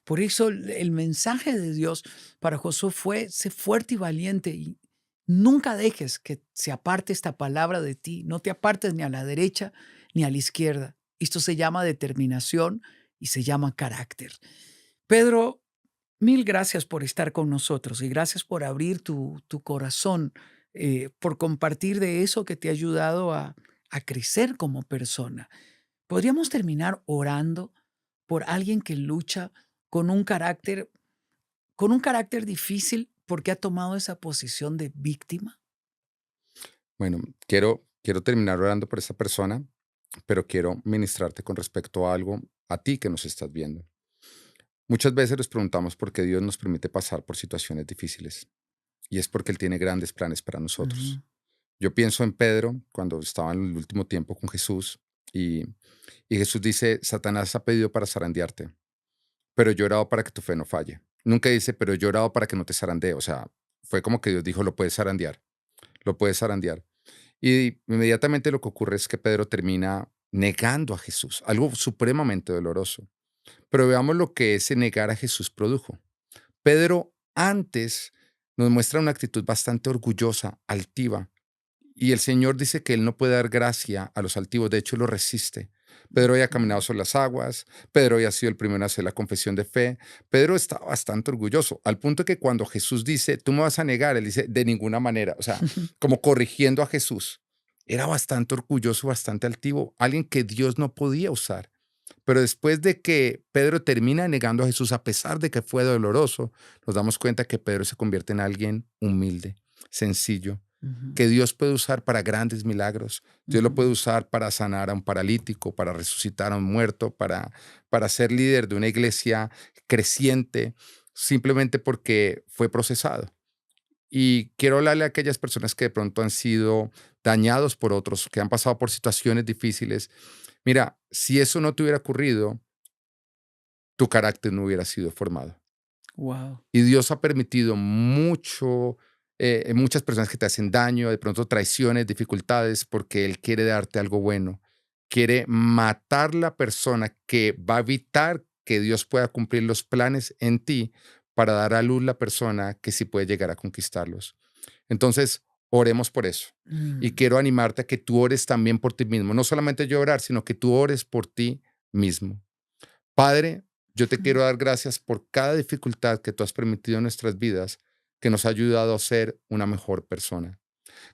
Por eso el mensaje de Dios para Josué fue, sé fuerte y valiente y nunca dejes que se aparte esta palabra de ti, no te apartes ni a la derecha ni a la izquierda. Esto se llama determinación y se llama carácter. Pedro, mil gracias por estar con nosotros y gracias por abrir tu corazón, por compartir de eso que te ha ayudado a crecer como persona. ¿Podríamos terminar orando por alguien que lucha con un carácter, con un carácter difícil porque ha tomado esa posición de víctima? Bueno, quiero terminar orando por esa persona, pero quiero ministrarte con respecto a algo a ti que nos estás viendo. Muchas veces nos preguntamos por qué Dios nos permite pasar por situaciones difíciles, y es porque Él tiene grandes planes para Ujú. nosotros. Yo pienso en Pedro cuando estaba en el último tiempo con Jesús y, y Jesús dice, Satanás ha pedido para zarandearte, pero yo he orado para que tu fe no falle. Nunca dice, pero yo he orado para que no te zarandee. O sea, fue como que Dios dijo, lo puedes zarandear, lo puedes zarandear. Y inmediatamente lo que ocurre es que Pedro termina negando a Jesús, algo supremamente doloroso. Pero veamos lo que ese negar a Jesús produjo. Pedro antes nos muestra una actitud bastante orgullosa, altiva, y el Señor dice que Él no puede dar gracia a los altivos, de hecho lo resiste. Pedro había caminado Ujú. sobre las aguas, Pedro había sido el primero en hacer la confesión de fe, Pedro estaba bastante orgulloso, al punto que cuando Jesús dice, tú me vas a negar, él dice, de ninguna manera, o sea, como corrigiendo a Jesús. Era bastante orgulloso, bastante altivo, alguien que Dios no podía usar. Pero después de que Pedro termina negando a Jesús, a pesar de que fue doloroso, nos damos cuenta que Pedro se convierte en alguien humilde, sencillo, Ujú, que Dios puede usar para grandes milagros. Dios lo puede ujú, usar para sanar a un paralítico, para resucitar a un muerto, para ser líder de una iglesia creciente, simplemente porque fue procesado. Y quiero hablarle a aquellas personas que de pronto han sido dañados por otros, que han pasado por situaciones difíciles. Mira, si eso no te hubiera ocurrido, tu carácter no hubiera sido formado. wow. Y Dios ha permitido muchas personas que te hacen daño, de pronto traiciones, dificultades, porque Él quiere darte algo bueno. Quiere matar la persona que va a evitar que Dios pueda cumplir los planes en ti para dar a luz la persona que sí puede llegar a conquistarlos. Entonces, oremos por eso. Y Mm, quiero animarte a que tú ores también por ti mismo. No solamente yo orar, sino que tú ores por ti mismo. Padre, yo te quiero mm, dar gracias por cada dificultad que tú has permitido en nuestras vidas, que nos ha ayudado a ser una mejor persona.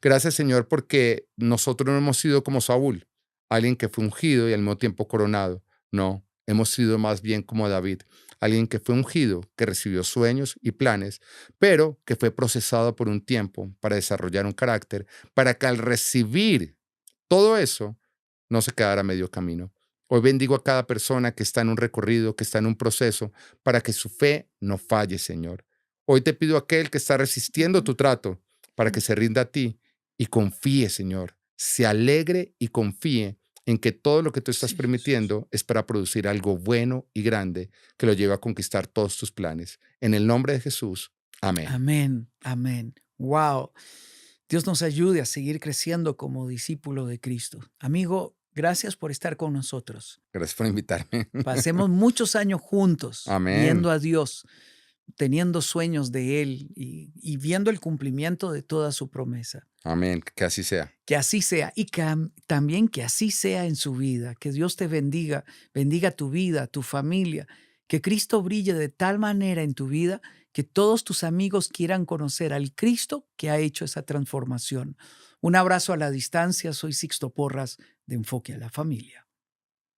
Gracias, Señor, porque nosotros no hemos sido como Saúl, alguien que fue ungido y al mismo tiempo coronado. No, hemos sido más bien como David, alguien que fue ungido, que recibió sueños y planes, pero que fue procesado por un tiempo para desarrollar un carácter, para que al recibir todo eso no se quedara a medio camino. Hoy bendigo a cada persona que está en un recorrido, que está en un proceso, para que su fe no falle, Señor. Hoy te pido a aquel que está resistiendo ujú, tu trato, para mm. que se rinda a ti y confíe, Señor. Se alegre y confíe en que todo lo que tú estás Sí, Jesús. permitiendo es para producir algo bueno y grande que lo lleve a conquistar todos tus planes. En el nombre de Jesús. Amén. Amén, amén. Wow. Dios nos ayude a seguir creciendo como discípulo de Cristo. Amigo, gracias por estar con nosotros. Gracias por invitarme. Pasemos muchos años juntos viendo Amén. a Dios, teniendo sueños de Él y viendo el cumplimiento de toda su promesa. Amén. Que así sea. Que así sea y que también que así sea en su vida. Que Dios te bendiga, bendiga tu vida, tu familia. Que Cristo brille de tal manera en tu vida que todos tus amigos quieran conocer al Cristo que ha hecho esa transformación. Un abrazo a la distancia. Soy Sixto Porras de Enfoque a la Familia.